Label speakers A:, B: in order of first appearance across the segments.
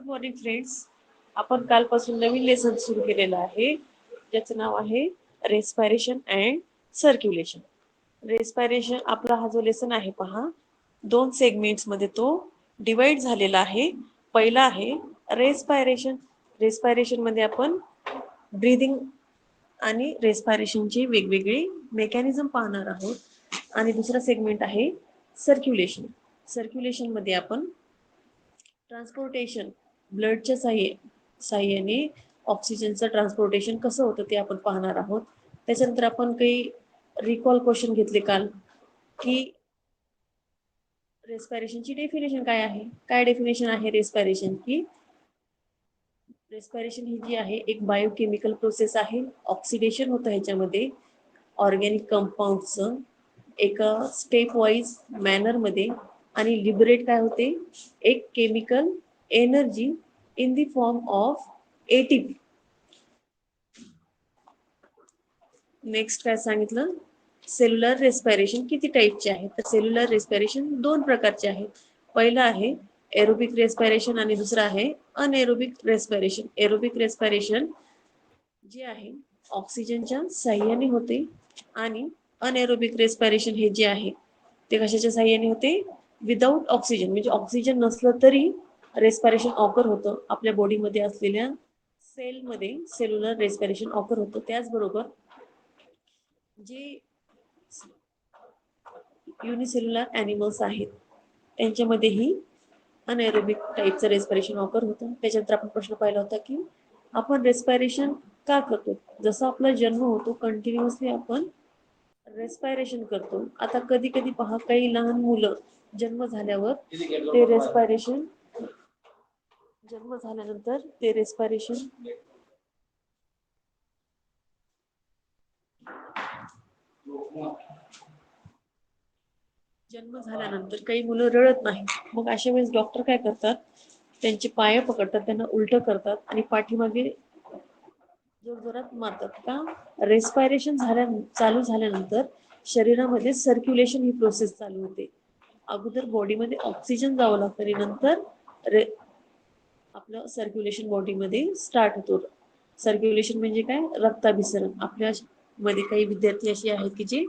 A: Morning friends. आपण कालपासून नवीन lesson सुरू केलेलं आहे, ज्याचं नाव आहे रेस्पायरेशन अँड सर्क्युलेशन. रेस्पायरेशन आपला हा जो लेसन आहे पहा, 2 सेगमेंट्स मध्ये तो डिवाइड झालेला आहे. पहिला आहे रेस्पायरेशन. रेस्पायरेशन मध्ये आपण ब्रीदिंग आणि रेस्पायरेशनची वेगवेगळी मेकॅनिझम पाहणार आहोत. आणि दुसरा सेगमेंट आहे सर्क्युलेशन. सर्क्युलेशन मध्ये आपण ट्रान्सपोर्टेशन, ब्लडच्या साह्याने ऑक्सिजनचं ट्रान्सपोर्टेशन कसं होतं ते आपण पाहणार आहोत. त्याच्यानंतर आपण काही रिकॉल क्वेश्चन घेतले काल, की रेस्पायरेशनची डेफिनेशन काय आहे. काय डेफिनेशन आहे रेस्पायरेशन की रेस्पायरेशन ही जी आहे एक बायोकेमिकल प्रोसेस आहे. ऑक्सिडेशन होतं ह्याच्यामध्ये ऑर्गॅनिक कंपाऊंडचं एका स्टेप वाईज मॅनरमध्ये, आणि लिबरेट काय होते, एक chemical energy in the form of ATP. Next काय सांगितलं, सेल्युलर रेस्पायरेशन किती टाईपचे आहेत. तर सेल्युलर रेस्पायरेशन 2 प्रकारचे आहेत. पहिलं आहे एरोबिक रेस्पायरेशन आणि दुसरं आहे अनएरोबिक रेस्पायरेशन. एरोबिक रेस्पायरेशन जे आहे ऑक्सिजनच्या साह्याने होते, आणि अनएरोबिक रेस्पायरेशन हे जे आहे ते कशाच्या साह्याने होते, विदाऊट ऑक्सिजन. म्हणजे ऑक्सिजन नसलं तरी रेस्पायरेशन ऑकर होतं. आपल्या बॉडीमध्ये असलेल्या सेलमध्ये सेल्युलर रेस्पायरेशन ऑकर होतं. त्याचबरोबर जे युनिसेल्युलर ॲनिमल्स आहेत त्यांच्यामध्येही अनएरोबिक टाईपचं रेस्पिरेशन ऑकर होतं. त्याच्यानंतर आपण प्रश्न पाहिला होता की आपण रेस्पिरेशन का करतो. जसं आपला जन्म होतो कंटिन्युअसली आपण रेस्पिरेशन करतो. आता कधी कधी पहा, काही लहान मुलं जन्म झाल्यावर ते रेस्पिरेशन जन्म झाल्यानंतर ते रेस्पिरेशन जन्म झाल्यानंतर काही मुलं रडत नाही. मग अशा वेळेस डॉक्टर काय करतात, त्यांचे पाय पकडतात, त्यांना उलट करतात आणि पाठीमागे जोरजोरात मारतात. का, रेस्पायरेशन चालू झाल्यानंतर शरीरामध्ये सर्क्युलेशन ही प्रोसेस चालू होते. अगोदर बॉडीमध्ये ऑक्सिजन जावं लागतं आणि नंतर आपलं सर्क्युलेशन बॉडीमध्ये स्टार्ट होतो. सर्क्युलेशन म्हणजे काय, रक्ताभिसरण. आपल्या मध्ये काही विद्यार्थी असे आहेत की जे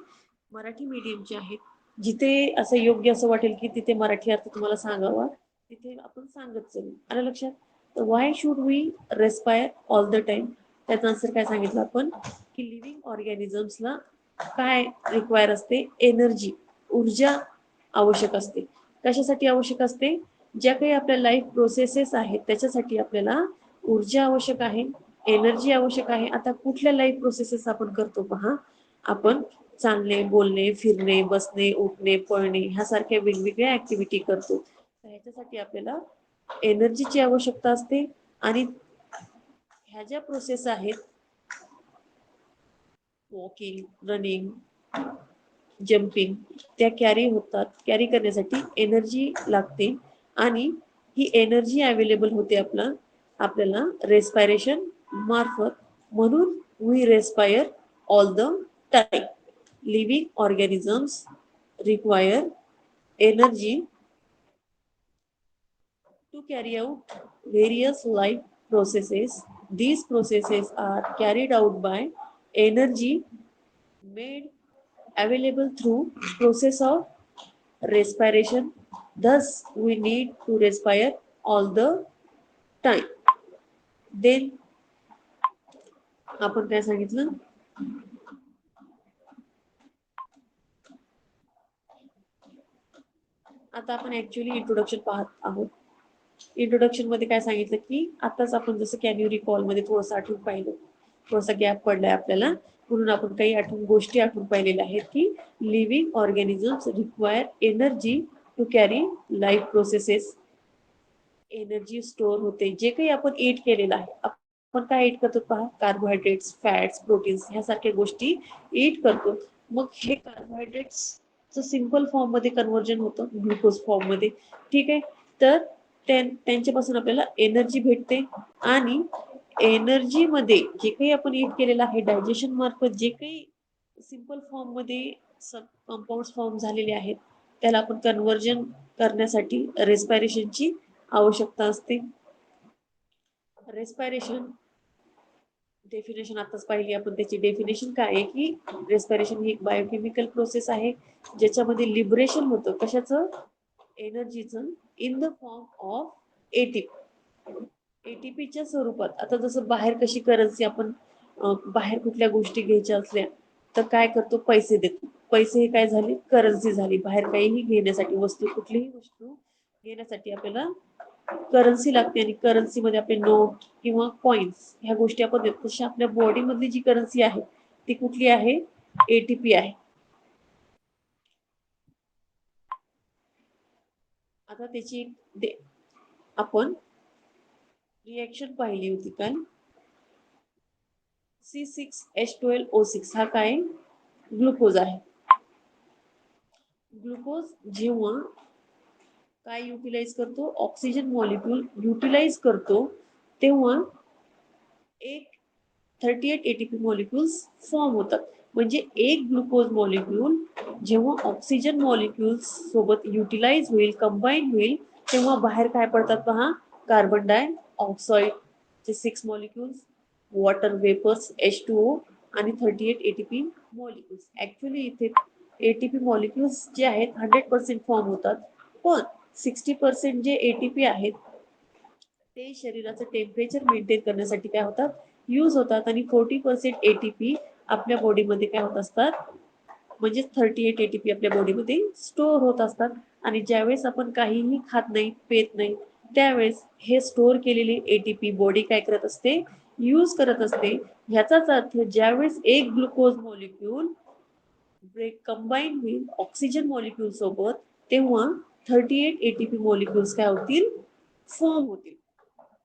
A: मराठी मीडियमचे आहेत, जिथे असं योग्य असं वाटेल की तिथे मराठी अर्थ तुम्हाला सांगावा, तिथे आपण सांगत चालू. आलं लक्षात. Why should we respire all the time. त्याचं आन्सर काय सांगितलं आपण, की लिव्हिंग ऑर्गॅनिझम्सला काय रिक्वायर असते, एनर्जी, ऊर्जा आवश्यक असते. कशासाठी आवश्यक असते, ज्या काही आपल्या लाईफ प्रोसेसेस आहेत त्याच्यासाठी आपल्याला ऊर्जा आवश्यक आहे, एनर्जी आवश्यक आहे. आता कुठल्या लाईफ प्रोसेसेस आपण करतो पहा, आपण चालणे, बोलणे, फिरणे, बसणे, उठणे, पळणे ह्यासारख्या वेगवेगळ्या ऍक्टिव्हिटी करतो. ह्याच्यासाठी आपल्याला एनर्जीची आवश्यकता असते. आणि ह्या ज्या प्रोसेस आहेत, वॉकिंग, रनिंग, जम्पिंग, त्या कॅरी करण्यासाठी एनर्जी लागते. आणि ही एनर्जी अवेलेबल होते आपल्याला रेस्पायरेशन मार्फत. म्हणून we respire all the time. Living organisms require energy to carry out various life processes. These processes are carried out by energy made available through process of respiration. Thus, we need to respire all the time. Then आपण काय सांगितलं, आता आपण actually introduction पाहत आहोत. Introduction मध्ये काय सांगितलं की आताच आपण जसं कॅन यू रिकॉल मध्ये थोडंसं आठवून पाहिलं, थोडासा गॅप पडलाय आपल्याला, म्हणून आपण काही गोष्टी आठवून पाहिलेल्या आहेत की living organisms require energy to carry life processes. Energy store होते. जे काही आपण ईट केलेलं आहे, आपण काय ईट करतो पहा, कार्बोहायड्रेट्स, फॅट्स, प्रोटीन्स ह्यासारख्या गोष्टी ईट करतो. मग हे कार्बोहायड्रेट्सचं सिंपल फॉर्म मध्ये कन्व्हर्जन होतं ग्लुकोज फॉर्म मध्ये. ठीक आहे. तर त्यांच्यापासून आपल्याला एनर्जी भेटते. आणि एनर्जी मध्ये जे काही आपण ईट केलेलं आहे, डायजेशन मार्फत जे काही सिंपल फॉर्म मध्ये सब कंपाऊंड फॉर्म झालेले आहेत, त्याला आपण कन्व्हर्जन करण्यासाठी रेस्पायरेशनची आवश्यकता असते. रेस्पायरेशन डेफिनेशन आताच पाहिली आपण. त्याची डेफिनेशन काय आहे की रेस्पिरेशन ही एक बायोकेमिकल प्रोसेस आहे ज्याच्यामध्ये लिबरेशन होतं कशाचं, एनर्जीचं, in the form of ATP. एटीपीच्या स्वरूपात. आता जसं बाहेर कशी करन्सी आपण बाहेर कुठल्या गोष्टी घ्यायच्या असल्या तर काय करतो, पैसे देतो. पैसे हे काय झाले, करन्सी झाली. बाहेर काहीही घेण्यासाठी वस्तू, कुठलीही वस्तू घेण्यासाठी आपल्याला करन्सी लागते आणि करन्सी मध्ये आपले नोट किंवा कॉइन्स ह्या गोष्टी आपण देतो. तशी आपल्या बॉडी मधली जी करन्सी आहे ती कुठली आहे, एटीपी आहे. आता त्याची आपण रिएक्शन पाहिली होती काल. C6H12O6 हा काय, ग्लुकोज आहे. ग्लुकोज जेव्हा काय युटिलाइज करतो, ऑक्सिजन मॉलिक्यूल युटिलाइज करतो तेव्हा एक 38 एटीपी मॉलिक्युल्स फॉर्म होतात. म्हणजे एक ग्लुकोज मॉलिक्यूल जेव्हा ऑक्सिजन मॉलिक्युल्स सोबत युटिलाइज होईल, कंबाईन होईल, तेव्हा बाहेर काय पडतात पहा, कार्बन डाय ऑक्साइड चे 6 मॉलिक्युल्स, वॉटर वेपर्स H2O आणि 38 एटीपी मॉलिक्युल्स. ऍक्च्युली इथे एटीपी मॉलिक्युल्स जे आहेत 100% फॉर्म होतात, पण 60% जे एटीपी आहेत ते शरीराचं टेम्परेचर मेंटेन करण्यासाठी काय होतात, यूज होतात. आणि 40% एटीपी आपल्या बॉडीमध्ये काय होत असतात, म्हणजे 38 एटीपी आपल्या बॉडीमध्ये स्टोअर होत असतात. आणि ज्यावेळेस आपण काहीही खात नाही, पेत नाही, त्यावेळेस हे स्टोअर केलेले एटीपी बॉडी काय करत असते, यूज करत असते. ह्याचाच अर्थ ज्यावेळेस एक ग्लुकोज मॉलिक्यूल ब्रेक कंबाईन होईल ऑक्सिजन मॉलिक्यूल सोबत, तेव्हा 38 एटीपी मॉलिक्युल्स काय होतील, फॉर्म होतील.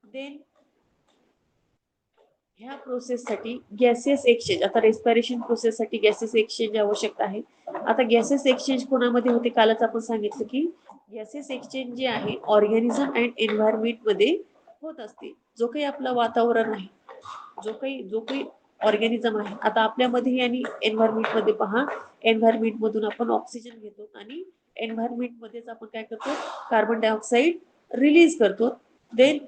A: देन ह्या प्रोसेससाठी गॅसेस एक्सचेंज, आता रेस्पिरेशन प्रोसेससाठी गॅसेस एक्सचेंज आवश्यक आहे. आता गॅसेस एक्सचेंज कोणामध्ये होते, कालच आपण सांगितलं की गॅसेस एक्सचेंज जे आहे ऑर्गॅनिझम अँड एन्व्हायरमेंट मध्ये होत असते. जो काही आपलं वातावरण आहे, जो काही ऑर्गॅनिझम आहे, आता आपल्यामध्ये आणि एन्व्हायरमेंट मध्ये पहा, एन्व्हायरमेंट मधून आपण ऑक्सिजन घेतो आणि एन्व्हायरमेंट मध्येच आपण काय करतो, कार्बन डायऑक्साईड रिलीज करतो. देन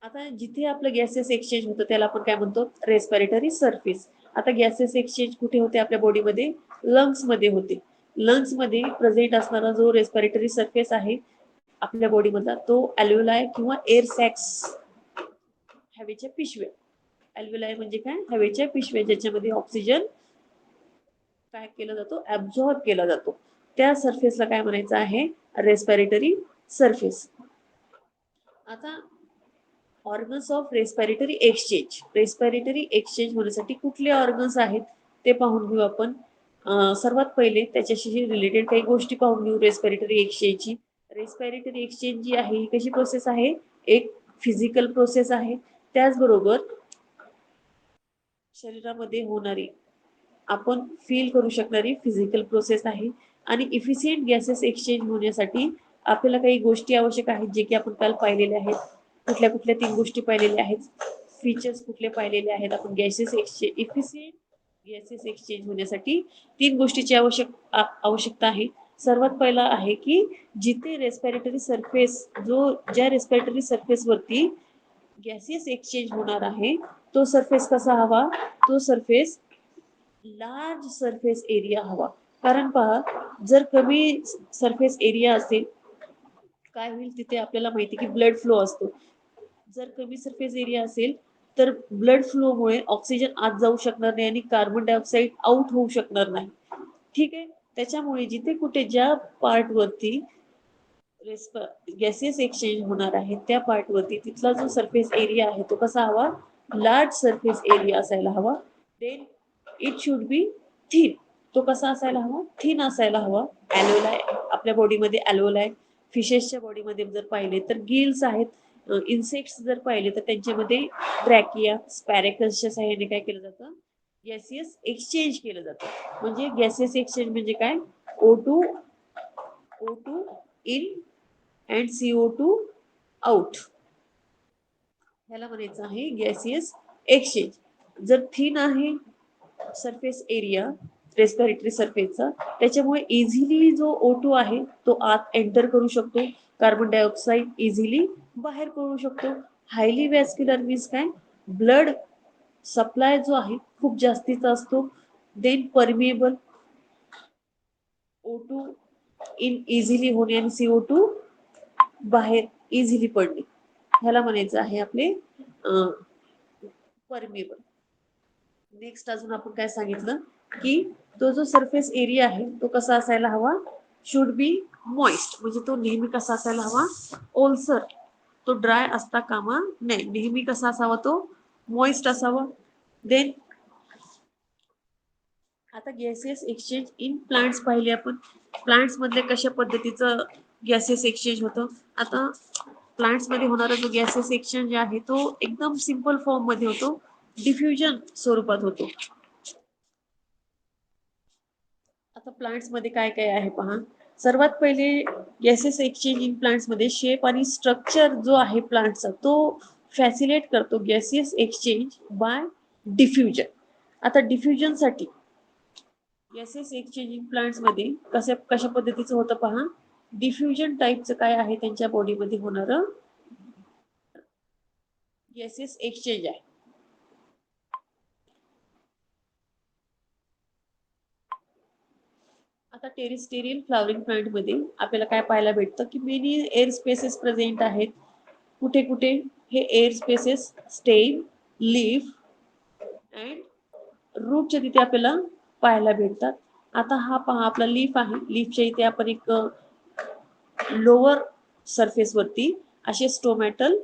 A: आता जिथे आपलं गॅसेस एक्सचेंज होतं त्याला आपण काय म्हणतो, रेस्पिरेटरी सरफेस. आता गॅसेस एक्सचेंज कुठे होते आपल्या बॉडीमध्ये, लंग्स मध्ये होते. लंग्स मध्ये प्रेझेंट असणारा जो रेस्पिरेटरी सरफेस आहे आपल्या बॉडीमधला, तो अल्व्होलाई किंवा एअर सॅक्स, हवेच्या पिशव्या. अल्व्होलाई म्हणजे काय, हवेच्या पिशव्या, ज्याच्यामध्ये ऑक्सिजन काय केला जातो, ऍब्झॉर्ब केला जातो. त्या सरफेसला काय म्हणायचं आहे, रेस्पिरेटरी सरफेस. आता organs of respiratory exchange. Respiratory exchange होण्यासाठी कुठले ऑर्गन्स आहेत ते पाहून घेऊ आपण. सर्वात पहिले त्याच्याशी रिलेटेड काही गोष्टी पाहून घेऊ रेस्पिरेटरी एक्सचेंजची. रेस्पिरेटरी एक्सचेंज जी आहे ही कशी प्रोसेस आहे, एक फिजिकल प्रोसेस आहे. त्याचबरोबर शरीरामध्ये होणारी, आपण फील करू शकणारी फिजिकल प्रोसेस आहे. आणि इफिशियंट गॅसेस एक्सचेंज होण्यासाठी आपल्याला काही गोष्टी आवश्यक आहेत, जे की आपण काल पाहिलेले आहेत. कुठल्या कुठल्या 3 गोष्टी पाहिलेल्या आहेत, फीचर्स कुठले पाहिलेले आहेत आपण gases exchange, efficient gases exchange होण्यासाठी 3 गोष्टीची आवश्यकता आहे. सर्वात पहिला आहे की जिथे रेस्पिरेटरी सरफेस, ज्या रेस्पिरेटरी सरफेस वरती गॅसेस एक्सचेंज होणार आहे तो सरफेस कसा हवा, तो सरफेस लार्ज सरफेस एरिया हवा. कारण पहा, जर कमी सरफेस एरिया असेल काय होईल, तिथे आपल्याला माहिती की ब्लड फ्लो असतो. जर कमी सरफेस एरिया असेल तर ब्लड फ्लो मुळे ऑक्सिजन आत जाऊ शकणार नाही आणि कार्बन डायऑक्साईड आउट होऊ शकणार नाही. ठीक आहे, त्याच्यामुळे जिथे कुठे ज्या पार्ट वरती गॅसेस एक्सचेंज होणार आहे त्या पार्ट वरती तिथला जो सरफेस एरिया आहे तो कसा हवा, लार्ज सरफेस एरिया असायला हवा. Then it should be thin. तो कसा असायला हवा, थिन असायला हवा. अल्व्होलाई, आपल्या बॉडीमध्ये अल्व्होलाई, फिशेसच्या बॉडीमध्ये जर पाहिले तर गिल्स आहेत. इन्सेक्ट्स जर पाहिले तर त्यांच्यामध्ये ब्रॅकिया, स्पॅरेकल्सच्या सहाय्याने काय केलं जातं, गॅसियस एक्सचेंज केलं जातं. म्हणजे गॅसियस एक्सचेंज म्हणजे काय, O2 in and CO2 out, ह्याला म्हणायचं आहे गॅसियस एक्सचेंज. जर थिन आहे सरफेस एरिया रेस्पिरेटरी सरफेसचा, त्याच्यामुळे इझिली जो O2 आहे तो आत एंटर करू शकतो, कार्बन डायऑक्साईड इझिली बाहेर कळू शकतो. हायली वॅस्क्युलर मीन्स काय, ब्लड सप्लाय जो आहे खूप जास्तीचा असतो. Then permeable, O2 in easily होणे आणि CO2 बाहेर इझिली पडणे, ह्याला म्हणायचं आहे आपले परमिएबल. नेक्स्ट अजून आपण काय सांगितलं की तो जो सरफेस एरिया आहे तो कसा असायला हवा, शुड बी मॉइस्ट, म्हणजे तो नेहमी कसा असायला हवा, ओलसर, तो ड्राय असता कामा नाही, नेहमी कसा असावा तो मॉइस्ट असावा. देन आता गॅसेस एक्सचेंज इन प्लांट्स पाहिले आपण, प्लांट्स मधले कशा पद्धतीचं गॅसेस एक्सचेंज होतं. आता प्लांट्स मध्ये होणारा जो गॅसेस एक्सचेंज आहे तो एकदम सिंपल फॉर्म मध्ये होतो, डिफ्युजन स्वरूपात होतो. आता प्लांट्स मध्ये काय काय आहे पहा. सर्वात पहिले गॅसेस एक्सचेंज इन प्लांट्स मध्ये शेप आणि स्ट्रक्चर जो आहे प्लांटचा तो फॅसिलिटेट करतो गॅसेस एक्सचेंज बाय डिफ्युजन. आता डिफ्युजन साठी गॅसेस एक्सचेंजिंग प्लांट्स मध्ये कशा पद्धतीचं होतं पहा. डिफ्युजन टाईपचं काय आहे त्यांच्या बॉडीमध्ये होणारं गॅसेस एक्सचेंज आहे. आता टेरिस्टेरियल फ्लावरिंग प्लांट मध्ये आपल्याला काय पाहायला भेटतं की मेनी एअर स्पेसेस प्रेझेंट आहेत. कुठे कुठे हे air spaces stem, leaf and रूटच्या तिथे आपल्याला पाहायला भेटतात. आता हा पहा आपला लीफ आहे, लीफच्या इथे आपण एक लोअर सरफेस वरती असे स्टोमॅटल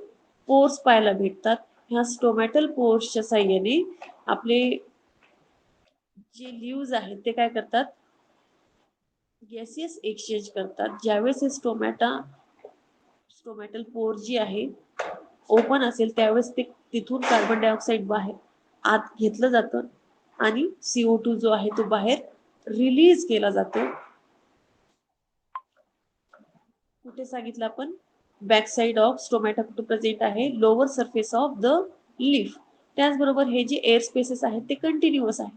A: पोर्स पाहायला भेटतात. ह्या स्टोमॅटल पोर्सच्या साह्याने आपले जे लीव्ज आहेत ते काय करतात, गॅसियस एक्सचेंज करतात. ज्यावेळेस हे स्टोमॅटल पोर जी आहे ओपन असेल त्यावेळेस ते तिथून कार्बन डायऑक्साइड बाहेर आत घेतलं जातं आणि CO2 जो आहे तो बाहेर रिलीज केला जातो. कुठे सांगितलं आपण, बॅक साइड ऑफ स्टोमॅटो कुठे प्रेझेंट आहे, lower surface of the leaf. त्याचबरोबर हे जे एअर स्पेसेस आहेत ते कंटिन्युअस आहे,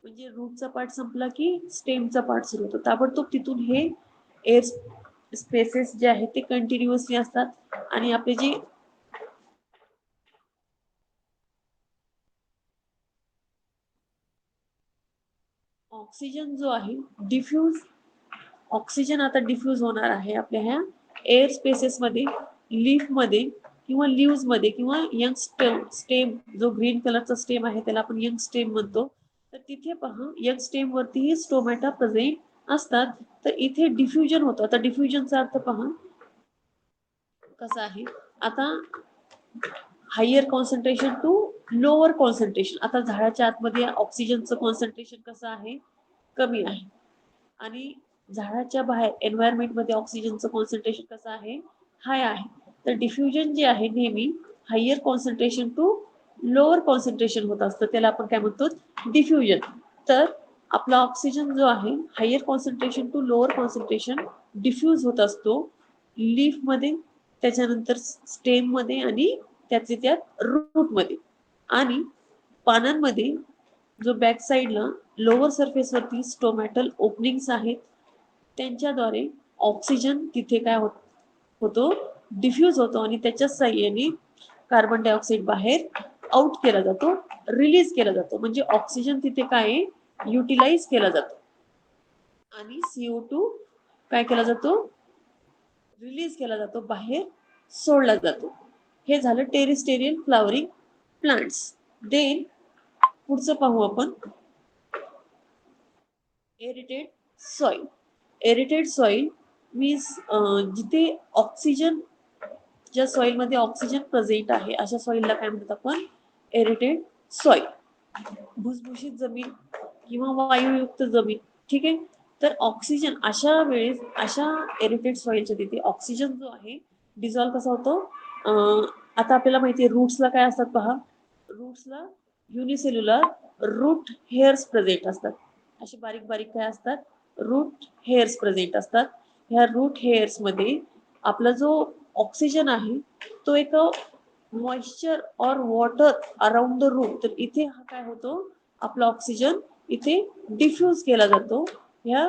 A: म्हणजे रूटचा पार्ट संपला की स्टेमचा पार्ट सुरू होतो, ताबडतोब तिथून हे एअर स्पेसेस जे आहेत ते कंटिन्युअसली असतात. आणि आपले जे ऑक्सिजन जो आहे डिफ्यूज, ऑक्सिजन आता डिफ्यूज होणार आहे आपल्या ह्या एअर स्पेसेस मध्ये, लीफ मध्ये किंवा लीव्स मध्ये किंवा यंग स्टेम जो ग्रीन कलरचा स्टेम आहे त्याला आपण यंग स्टेम म्हणतो. तर तिथे पहा यंग स्टेम वरतीही स्टोमॅटा प्रेझेंट असतात. तर इथे डिफ्युजन होतं. आता डिफ्युजनचा अर्थ पहा कसा आहे. आता higher concentration to lower concentration, आता झाडाच्या आतमध्ये ऑक्सिजनचं कॉन्सन्ट्रेशन कसं आहे, कमी आहे. आणि झाडाच्या बाहेर एन्व्हायरमेंट मध्ये ऑक्सिजनचं कॉन्सन्ट्रेशन कसं आहे, हाय आहे. तर डिफ्युजन जे आहे नेहमी higher concentration to lower concentration होत असतं, त्याला आपण काय म्हणतो, डिफ्युजन. तर आपला ऑक्सिजन जो आहे higher concentration to lower concentration diffuse होत असतो लीफ मध्ये, त्याच्यानंतर स्टेम मध्ये आणि त्याचे त्यात रूट मध्ये. आणि पानांमध्ये जो बॅक साइडला लोअर सरफेस वरती स्टोमॅटल ओपनिंग्स आहेत त्यांच्याद्वारे ऑक्सिजन तिथे काय होतो, डिफ्यूज होतो आणि त्याच्या साह्याने कार्बन डायऑक्साइड बाहेर आउट केला जातो, रिलीज केला जातो. म्हणजे ऑक्सिजन तिथे काय युटिलाइज केला जातो आणि CO2 काय केला जातो, रिलीज केला जातो, बाहेर सोडला जातो. हे झालं टेरिस्टेरियल फ्लावरिंग प्लांट्स. देन पुढचं पाहू आपण, एरिटेड सॉइल. एरिटेड सॉइल मीन्स जिथे ऑक्सिजन, ज्या सॉइल मध्ये ऑक्सिजन प्रेझेंट आहे अशा सॉइलला काय म्हणतात आपण, एरिटेड सॉइल. भुसभुशीत जमीन किंवा वायुयुक्त जमीन, ठीक आहे. तर ऑक्सिजन अशा वेळेस अशा एरिटेड सॉइलच्या तिथे ऑक्सिजन जो आहे डिझॉल्व कसा होतो. आता आपल्याला माहिती आहे रूट्सला काय असतात पहा, रूट्सला युनिसेल्युलर रूट हेअर्स प्रेझेंट असतात. असे बारीक बारीक काय असतात, रूट हेअर्स प्रेझेंट असतात. ह्या रूट हेअर्स मध्ये आपला जो ऑक्सिजन आहे तो एक मॉइश्चर और वॉटर अराउंड द रूट, तर इथे हा काय होतो, आपला ऑक्सिजन इथे डिफ्यूज केला जातो ह्या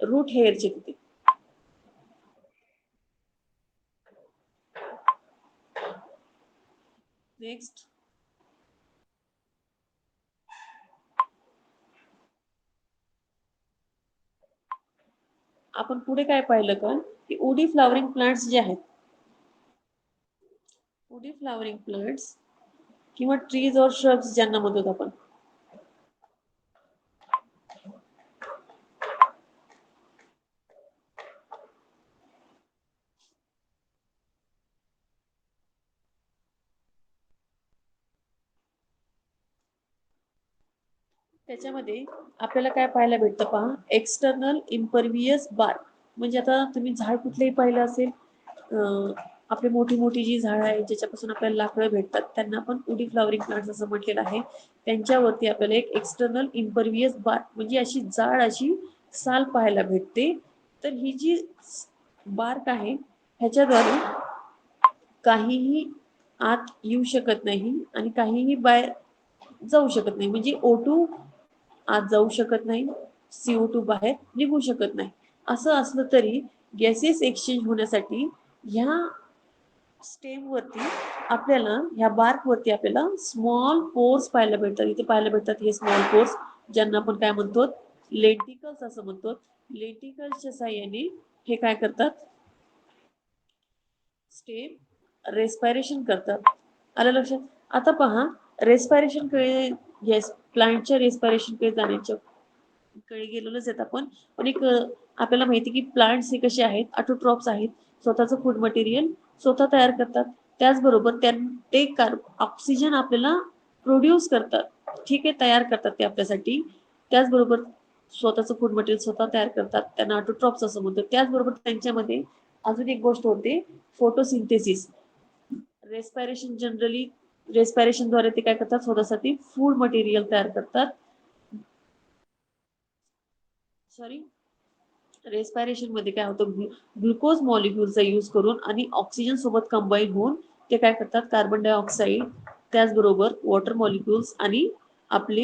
A: रूट हेअरच्या तिथे. नेक्स्ट आपण पुढे काय पाहिलं का की उडी फ्लावरिंग प्लांट्स जे आहेत, उडी फ्लावरिंग प्लांट्स किंवा ट्रीज और श्रब्स ज्यांना म्हणतो आपण, त्याच्यामध्ये आपल्याला काय पाहायला भेटतं पहा, एक्सटर्नल इम्परव्हियस बार. म्हणजे आता तुम्ही झाड कुठलेही पाहिलं असेल, आपली मोठी मोठी जी झाडं आहेत ज्याच्यापासून आपल्याला लाकडं भेटतात त्यांना आपण उडी फ्लावरिंग प्लांट्स असं म्हटलेलं आहे. त्यांच्यावरती आपल्याला एक एक्सटर्नल इम्परव्हियस बार म्हणजे अशी जाड अशी साल पाहायला भेटते. तर ही जी बार्क आहे ह्याच्याद्वारे काहीही आत येऊ शकत नाही आणि काहीही बाहेर जाऊ शकत नाही. म्हणजे O2 आत जाऊ शकत नाही, CO2 बाहेर निघू शकत नाही. असं असलं तरी गॅसेस एक्सचेंज होण्यासाठी ह्या स्टेम वरती आपल्याला, ह्या बार्क वरती आपल्याला स्मॉल पोर्स पाहायला भेटतात. इथे पाहायला भेटतात हे स्मॉल पोर्स ज्यांना आपण काय म्हणतो, लेंटिकल्स असं म्हणतो. लेंटिकल्सच्या साह्याने हे काय करतात, स्टेम रेस्पायरेशन करतात. आलं लक्षात? आता पहा, रेस्पायरेशन कडे, येस, प्लांटच्या रेस्पायरेशन कडे जाण्याच्या कडे गेलेलोच आहेत आपण. पण एक आपल्याला माहिती की प्लांट्स हे कसे आहेत, ऑटोट्रॉप्स आहेत, स्वतःचं फूड मटेरियल स्वतः तयार करतात. त्याचबरोबर ते ऑक्सिजन आपल्याला प्रोड्यूस करतात. ठीक आहे, तयार करतात ते आपल्यासाठी. त्याचबरोबर स्वतःचं फूड मटेरियल स्वतः तयार करतात, त्यांना ऑटोट्रॉप्स असं म्हणतो. त्याचबरोबर त्यांच्यामध्ये अजून एक गोष्ट होते, फोटोसिंथेसिस. रेस्पायरेशन जनरली, रेस्पायरेशनद्वारे ते काय करतात, स्वतःसाठी फूड मटेरियल तयार करतात. सॉरी, रेस्पायरेशन मध्ये काय होतं, ग्लुकोज मॉलिक्यूलचा यूज करून आणि ऑक्सिजन सोबत कंबाईन होऊन ते काय करतात, कार्बन डायऑक्साईड, त्याचबरोबर वॉटर मॉलिक्यूल्स आणि आपले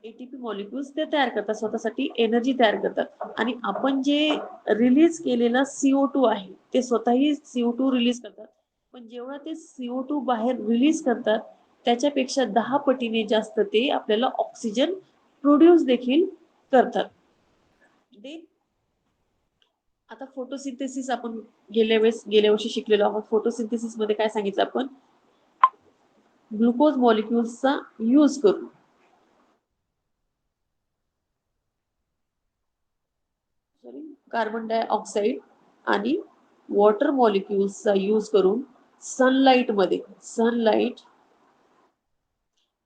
A: एटीपी मॉलिक्यूल्स ते तयार करतात, स्वतःसाठी एनर्जी तयार करतात. आणि आपण जे रिलीज केलेला CO2 आहे ते स्वतःही CO2 रिलीज करतात. पण जेवढा ते CO2 बाहेर रिलीज करतात त्याच्यापेक्षा 10 पटीने जास्त ते आपल्याला ऑक्सिजन प्रोड्यूस देखील करतात. आता फोटोसिंथेसिस आपण गेल्या वर्षी शिकलेलो आहोत. फोटोसिंथेसिस मध्ये काय सांगितलं आपण, ग्लुकोज मॉलिक्यूल्सचा यूज करून कार्बन डायऑक्साईड आणि वॉटर मॉलिक्यूल्सचा यूज करून सनलाइट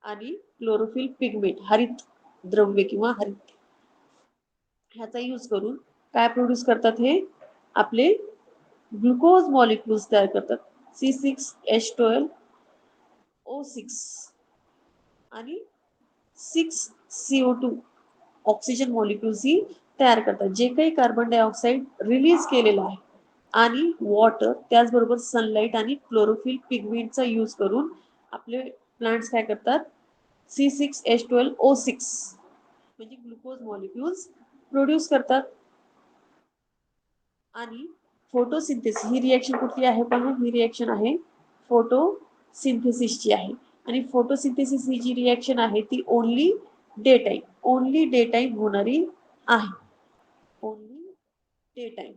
A: आणि क्लोरोफिल पिगमेंट, हरित द्रव्य किंवा हरित, ह्याचा यूज करून काय प्रोड्यूस करतात, हे आपले ग्लुकोज मॉलिक्यूल्स तयार करतात. C6H12O6 आणि 6CO2 ऑक्सिजन मॉलिक्यूल्स ही तयार करतात. जे काही कार्बन डायऑक्साईड रिलीज केलेला आहे आणि वॉटर, त्याचबरोबर सनलाइट आणि क्लोरोफिल पिगमेंटचा यूज करून आपले प्लांट्स काय करतात, C6H12O6 म्हणजे ग्लुकोज मॉलिक्यूल्स प्रोड्यूस करतात. आणि फोटोसिंथेसिस ही रिएक्शन कुठली आहे पहा, ही रिएक्शन आहे फोटोसिंथेसिसची आहे. आणि फोटोसिंथेसिस ही जी रिएक्शन आहे ती ओनली डे टाइम होणारी आहे, ओनली डे टाइम.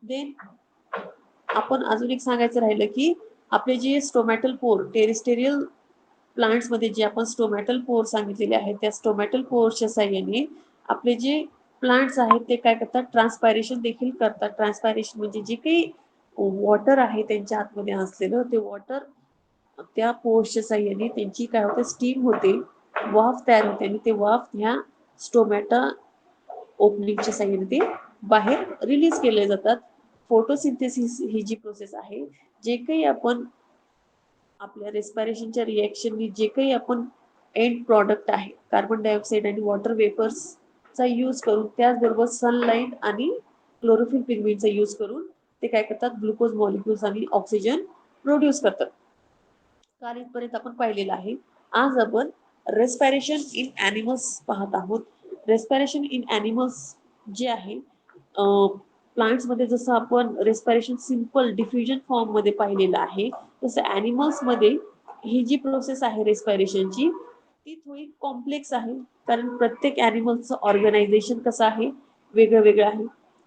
A: देन आपण अजून एक सांगायचं राहिलं की आपले जे स्टोमॅटल पोर, टेरेस्टेरियल प्लांट्स मध्ये जे आपण स्टोमॅटल पोर सांगितलेले आहेत, त्या स्टोमॅटल पोरच्या साह्याने आपले जे प्लांट्स आहेत ते काय करतात, ट्रान्सपायरेशन देखील करतात. ट्रान्सपायरेशन म्हणजे जे काही वॉटर आहे त्यांच्या आतमध्ये असलेलं ते वॉटर त्या पोर्सच्या साह्याने त्यांची काय होते, स्टीम होते, वाफ तयार होते आणि ते वाफ ह्या स्टोमॅटा ओपनिंगच्या साह्याने ते बाहेर रिलीज केले जातात. फोटोसिंथेसिस ही जी प्रोसेस आहे, जे काही आपण आपल्या रेस्पायरेशनच्या रिएक्शननी जे काही आपण एंड प्रॉडक्ट आहे कार्बन डायऑक्साईड आणि वॉटर वेपर्सचा यूज करून, त्याचबरोबर सनलाइट आणि क्लोरोफिल पिगमेंटचा यूज करून ते काय करतात, ग्लुकोज मॉलिक्यूल्स आणि ऑक्सिजन प्रोड्यूस करतात. काल इथपर्यंत आपण पाहिलेलं आहे. आज आपण रेस्पायरेशन इन ॲनिमल्स पाहत आहोत. रेस्पायरेशन इन ॲनिमल्स जे आहे, प्लांट्स मध्ये जसं आपण रेस्पायरेशन सिंपल डिफ्युजन फॉर्म मध्ये पाहिलेलं आहे, तसं ॲनिमल्स मध्ये ही जी प्रोसेस आहे रेस्पिरेशनची ती थोडी कॉम्प्लेक्स आहे, कारण प्रत्येक ॲनिमलचं ऑर्गनायझेशन कसं आहे, वेगळं वेगळं आहे.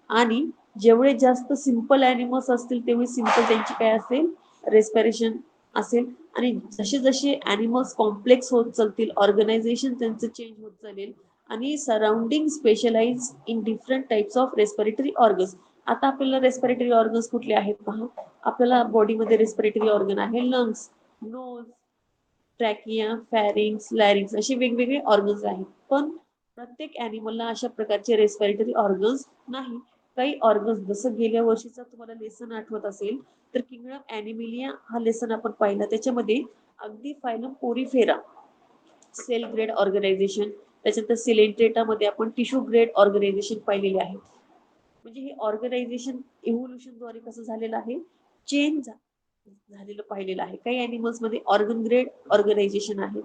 A: आणि जेवढे जास्त सिंपल ॲनिमल्स असतील तेवढी सिंपल त्यांची काय असेल, रेस्पिरेशन असेल. आणि जसे जसे ॲनिमल्स कॉम्प्लेक्स होत चालतील, ऑर्गनायझेशन त्यांचं चेंज होत चालेल आणि surrounding specialise in different types of respiratory organs. आता आपल्याला रेस्पिरेटरी ऑर्गन्स कुठले आहेत पहा. आपल्याला बॉडीमध्ये रेस्पिरेटरी ऑर्गन आहे lungs, nose, trachea, pharynx, larynx असे वेगवेगळे ऑर्गन्स आहेत. पण प्रत्येक ॲनिमलला अशा प्रकारचे रेस्पिरेटरी ऑर्गन्स नाही. काही ऑर्गन्स, जसं गेल्या वर्षीचा तुम्हाला लेसन आठवत असेल तर किंगडम ॲनिमिलिया हा लेसन आपण पाहिला, त्याच्यामध्ये अगदी phylum porifera, cell grade organisation, त्याच्यानंतर सिलेंट्रेटामध्ये आपण टिश्यू ग्रेड ऑर्गनायझेशन पाहिलेले आहे. म्हणजे हे ऑर्गनायझेशन इव्होल्युशनद्वारे कसं झालेलं आहे, चेंज झालेलं पाहिलेलं आहे. काही ॲनिमल्स मध्ये ऑर्गन ग्रेड ऑर्गनायझेशन आहे,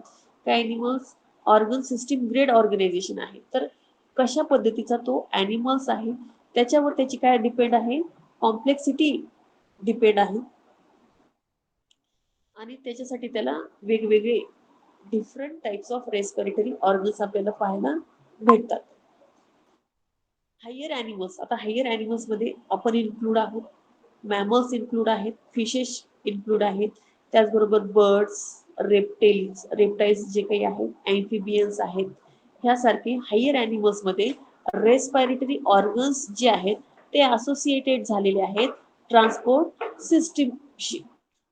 A: काही animals organ system grade organisation आहे. तर कशा पद्धतीचा तो ॲनिमल्स आहे त्याच्यावर त्याची काय डिपेंड आहे, कॉम्प्लेक्सिटी डिपेंड आहे. आणि त्याच्यासाठी त्याला वेगवेगळे different types of respiratory organs आपल्याला पाहायला भेटतात. हायर ॲनिमल्स, आता हायर ॲनिमल्स मध्ये आपण इन्क्लूड आहोत, मॅमल्स इन्क्लूड आहेत, फिशेस इन्क्लूड आहेत, त्याचबरोबर बर्ड्स, रेप्टाइल्स जे काही आहेत, ॲम्फिबियन्स आहेत. ह्यासारखे हायर ॲनिमल्समध्ये रेस्पिरेटरी ऑर्गन्स जे आहेत ते असोसिएटेड झालेले आहेत ट्रान्सपोर्ट सिस्टीमशी.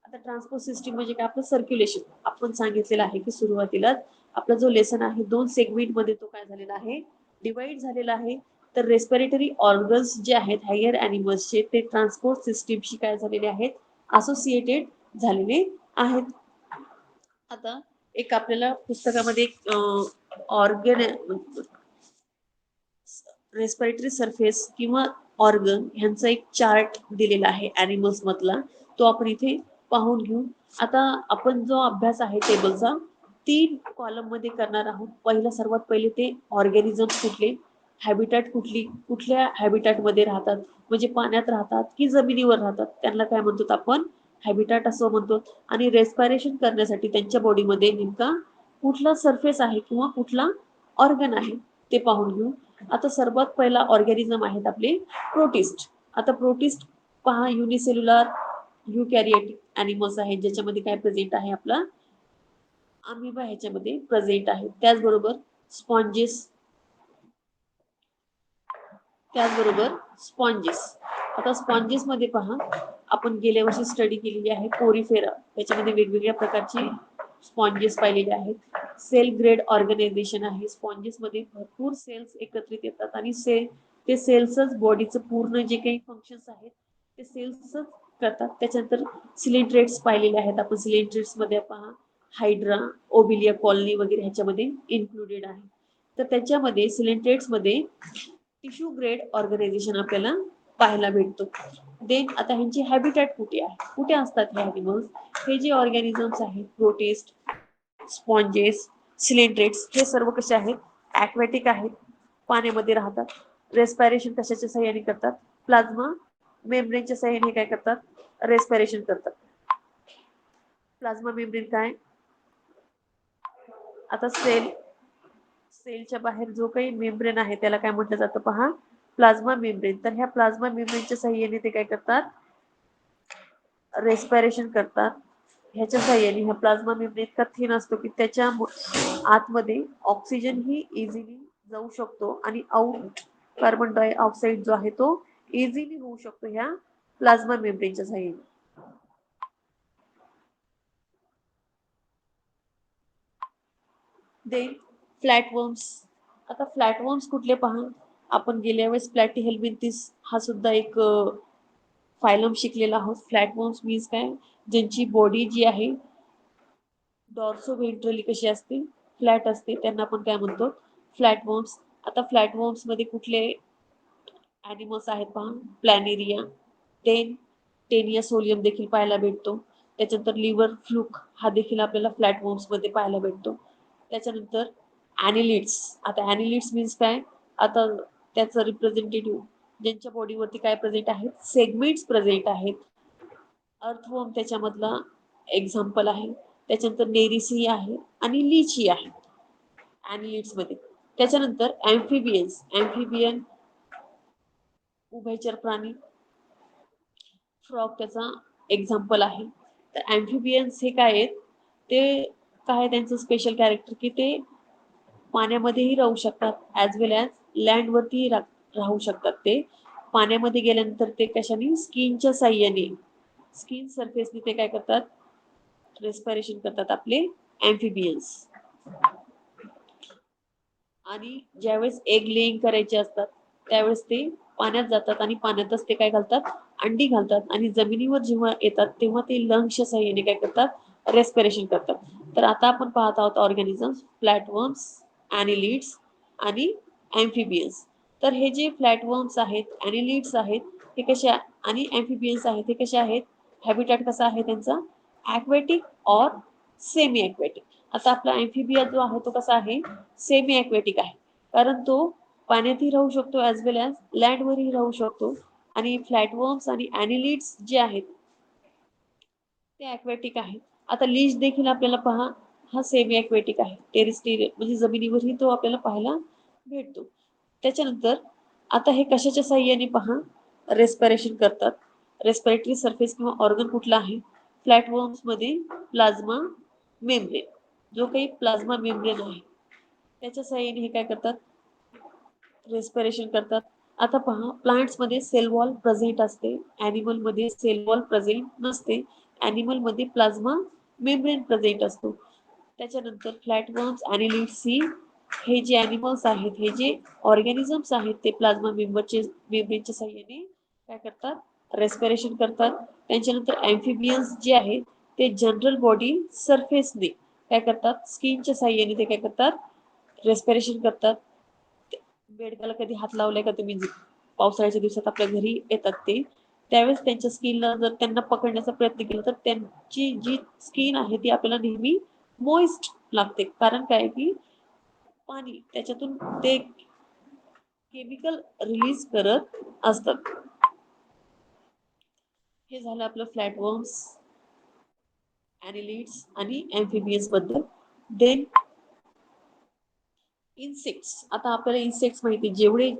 A: आता ट्रान्सपोर्ट सिस्टीम म्हणजे काय, आपलं सर्क्युलेशन. आपण सांगितलेलं आहे की सुरुवातीलाच आपला जो लेसन आहे 2 सेगमेंटमध्ये तो काय झालेला आहे, डिवाइड झालेला आहे. तर रेस्पिरेटरी ऑर्गन्स जे आहेत हायर ॲनिमल्सचे ते ट्रान्सपोर्ट सिस्टीमशी काय झालेले आहेत, असोसिएटेड झालेले आहेत. आता एक आपल्याला पुस्तकामध्ये ऑर्गन रेस्पिरेटरी सरफेस किंवा ऑर्गन ह्यांचा एक चार्ट दिलेला आहे ॲनिमल्स मधला, तो आपण इथे पाहून घेऊ. आता आपण जो अभ्यास आहे टेबलचा 3 कॉलम मध्ये करणार आहोत. सर्वात पहिले ते ऑर्गॅनिझम्स कुठले, हॅबिटॅट कुठल्या हॅबिटॅट मध्ये राहतात, म्हणजे पाण्यात राहतात की जमिनीवर राहतात, त्यांना काय म्हणतो आपण, हॅबिटॅट असं म्हणतो. आणि रेस्पिरेशन करण्यासाठी त्यांच्या बॉडीमध्ये नेमका कुठला सरफेस आहे किंवा कुठला ऑर्गन आहे ते पाहून घेऊ. आता सर्वात पहिला ऑर्गॅनिझम आहेत आपले प्रोटिस्ट. आता प्रोटिस्ट पहा, युनिसेल्युलर युकॅरियोटिक ॲनिमल्स आहेत, ज्याच्यामध्ये काय प्रेझेंट आहे, आपला अमिबा ह्याच्यामध्ये प्रेझेंट आहे. त्याचबरोबर स्पॉन्जेस, आता स्पॉन्जेस मध्ये पहा, आपण गेल्या वर्षी स्टडी केलेली आहे पोरीफेरा, त्याच्यामध्ये वेगवेगळ्या प्रकारचे स्पॉन्जेस पाहिलेले आहेत. सेल ग्रेड ऑर्गनायझेशन आहे. स्पॉन्जेस मध्ये भरपूर सेल्स एकत्रित येतात आणि ते सेल्सच बॉडीचं पूर्ण जे काही फंक्शन्स आहेत ते सेल्सच करतात. त्याच्यानंतर सिलेंट्रेट्स पाहिलेले आहेत आपण. सिलेंट्रेट्स मध्ये पहा हायड्रा, ओबिलिया कॉलनी वगैरे ह्याच्यामध्ये इन्क्लुडेड आहे. तर त्याच्यामध्ये सिलेंट्रेट्स मध्ये टिश्यू ग्रेड ऑर्गनायझेशन आपल्याला पाहायला भेटतो. देन आता ह्यांची हॅबिटॅट कुठे आहे, कुठे असतात हे ॲनिमल्स, हे जे ऑर्गॅनिझम्स आहेत प्रोटिस्ट, स्पॉन्जेस, सिलेंट्रेट्स, हे सर्व कसे आहेत, ॲक्वॅटिक आहेत, पाण्यामध्ये राहतात. रेस्पिरेशन कशाच्या सहाय्याने करतात, प्लाझ्मा मेम्ब्रेनच्या सहाय्याने काय करतात, रेस्पिरेशन करतात. प्लाझ्मा मेम्ब्रेन काय, आता सेलच्या बाहेर जो काही मेम्ब्रेन आहे त्याला काय म्हटलं जातं पहा, प्लाझ्मा मेम्ब्रेन. तर ह्या प्लाझ्मा मेम्ब्रेनच्या सहाय्याने ते काय करतात, रेस्पिरेशन करतात. ह्याच्या सहाय्याने हा प्लाझ्मा मेम्ब्रेन इतका थिन असतो की त्याच्या आतमध्ये ऑक्सिजन ही इझिली जाऊ शकतो आणि आउट कार्बन डायऑक्साईड जो आहे तो इझिली होऊ शकतो ह्या प्लाझ्मा मेम्ब्रेनच्या सहाय्याने. देन फ्लॅटवर्म्स. आता फ्लॅटवर्म्स कुठले पहा, आपण गेल्या वेळेस प्लॅटीहेल्मिंथिस हा सुद्धा एक फायलम शिकलेला आहोत. फ्लॅटवर्म्स मीन्स काय, ज्यांची बॉडी जी आहे डॉर्सो व्हेंट्रली कशी असते, फ्लॅट असते, त्यांना आपण काय म्हणतो, फ्लॅटवर्म्स. आता फ्लॅटवर्म्स मध्ये कुठले ॲनिमल्स आहेत पहा, प्लॅनेरिया, टेनिया सोलियम देखील पाहायला भेटतो. त्याच्यानंतर लिव्हर फ्लूक हा देखील आपल्याला फ्लॅटवर्म्स मध्ये पाहायला भेटतो. त्याच्यानंतर ॲनिलिड्स. आता ॲनिलिड्स मीन्स काय, आता त्याचं रिप्रेझेंटेटिव्ह ज्यांच्या बॉडीवरती काय प्रेझेंट आहेत, सेगमेंट्स प्रेझेंट आहेत. अर्थवर्म त्याच्यामधला एक्झाम्पल आहे. त्याच्यानंतर नेरिसी आहे आणि लिची आहे ॲनिलिड्स मध्ये. त्याच्यानंतर ॲम्फिबियन उभयचर प्राणी, फ्रॉग त्याचा एक्झाम्पल आहे. तर ॲम्फिबियन्स हे काय आहेत, ते काय त्यांचं स्पेशल कॅरेक्टर की ते पाण्यामध्येही राहू शकतात ॲज वेल ॲज लँडवरतीही राहू शकतात. ते पाण्यामध्ये गेल्यानंतर ते कशाने स्किनच्या साह्याने स्किन सरफेसने ते काय करतात, रेस्पिरेशन करतात आपले ॲम्फिबियन्स. आणि ज्यावेळेस एग लेइंग करायचे असतात त्यावेळेस ते पाण्यात जातात आणि पाण्यातच ते काय घालतात, अंडी घालतात आणि जमिनीवर जेव्हा येतात तेव्हा ते लंग्सच्या साह्याने काय करतात, रेस्पिरेशन करतात. तर आता आपण पाहत आहोत ऑर्गॅनिझम्स, फ्लॅटवर्म्स, ॲनिलिड्स आणि ॲम्फिबियन्स. तर हे जे फ्लॅटवर्म्स आहेत, ॲनिलिड्स आहेत, हे कसे आणि ॲम्फिबियन्स आहेत हे कसे आहेत, हॅबिटॅट कसा आहे त्यांचा, ॲक्वेटिक ऑर सेमी ॲक्वेटिक. आता आपला ॲम्फिबिया जो आहे तो कसा आहे, सेमी ॲक्वेटिक आहे, कारण तो पाण्यातही राहू शकतो ॲज वेल ॲज लँडवरही राहू शकतो. आणि फ्लॅटवर्म्स आणि ॲनिलिड्स जे आहेत ते ॲक्वेटिक आहेत. आता लीच देखील आपल्याला पहा, हा सेमी ॲक्वेटिक आहे, टेरेस्ट्रियल म्हणजे जमिनीवरही तो आपल्याला पाहायला भेटतो. त्याच्यानंतर आता हे कशाच्या साह्याने पहा रेस्पिरेशन करतात. रेस्पिरेटरी सरफेस किंवा ऑर्गन कुठला आहे, फ्लॅटवर्म्स मध्ये प्लाझ्मा मेम्ब्रेन, जो काही प्लाझ्मा मेम्ब्रेन आहे त्याच्या साह्याने हे काय करतात, रेस्पिरेशन करतात. आता पहा, प्लांट्स मध्ये सेल वॉल प्रेझेंट असते, ॲनिमल मध्ये सेल वॉल प्रेझेंट नसते. ॲनिमल मध्ये प्लाझ्मा मेम्ब्रेन प्रेझेंट असतो. त्याच्यानंतर फ्लॅटवर्म्स, ॲनिलिड्स हे जे ॲनिमल्स आहेत, हे जे ऑर्गॅनिझम्स आहेत ते प्लाझ्मा मेम्ब्रेनच्या साह्याने काय करतात, रेस्पिरेशन करतात. त्यांच्यानंतर ॲम्फिबियन्स जे आहेत ते जनरल बॉडी सरफेसने काय करतात, स्किनच्या साह्याने ते काय करतात, रेस्पिरेशन करतात. बेडकाला कधी हात लावलाय का तुम्ही, पावसाळ्याच्या दिवसात आपल्या घरी येतात ते, त्यावेळेस त्यांच्या स्किनला जर त्यांना पकडण्याचा प्रयत्न केला तर त्यांची जी स्किन आहे ती आपल्याला नेहमी मॉइस्ट लागते. कारण काय की पाणी त्याच्यातून ते केमिकल रिलीज करत असतात. हे झालं आपलं फ्लॅटवर्म्स, ॲनिलिड्स आणि ॲम्फिबियन्स बद्दल. Then insects. आता आपल्याला इन्सेक्ट्स माहिती, जेवढे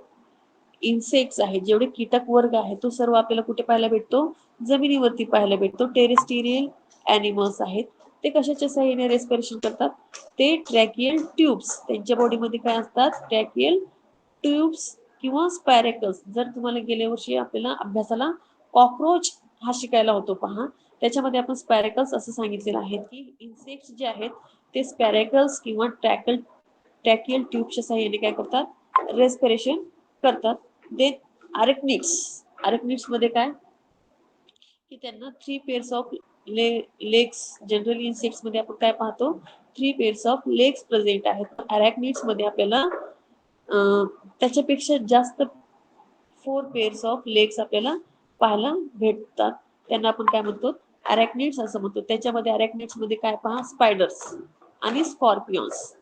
A: इन्सेक्ट्स आहे, जेवढे कीटक वर्ग आहे तो सर्व आपल्याला कुठे पाहायला भेटतो, जमिनीवरती पाहायला भेटतो. टेरेस्ट्रियल ॲनिमल्स आहेत, ते कशाच्या साह्याने रेस्पिरेशन करतात, ते ट्रॅकियल ट्यूब्स, त्यांच्या बॉडीमध्ये काय असतात, ट्रॅकियल ट्यूब्स किंवा स्पॅरेकल्स. जर तुम्हाला गेल्या वर्षी आपल्याला अभ्यासाला कॉक्रोच हा शिकायला होतो पहा, त्याच्यामध्ये आपण स्पॅरेकल्स असं सांगितलेलं आहे की इन्सेक्ट्स जे आहेत ते स्पॅरेकल्स किंवा ट्रॅकियल ट्यूबच्या साह्याने काय करतात, रेस्पिरेशन करतात. देन अरेक्निड्स मध्ये काय की त्यांना 3 pairs of legs, generally insects मध्ये आपण काय पाहतो, 3 पेअर्स ऑफ लेग्स प्रेझेंट आहेत. अरॅक्निड्स मध्ये आपल्याला त्याच्यापेक्षा जास्त 4 पेअर्स ऑफ लेग्स आपल्याला पाहायला भेटतात. त्यांना आपण काय म्हणतो, अरॅक्निड्स असं म्हणतो. त्याच्यामध्ये अरॅक्निड्स मध्ये काय पहा, स्पायडर्स आणि स्कॉर्पियन्स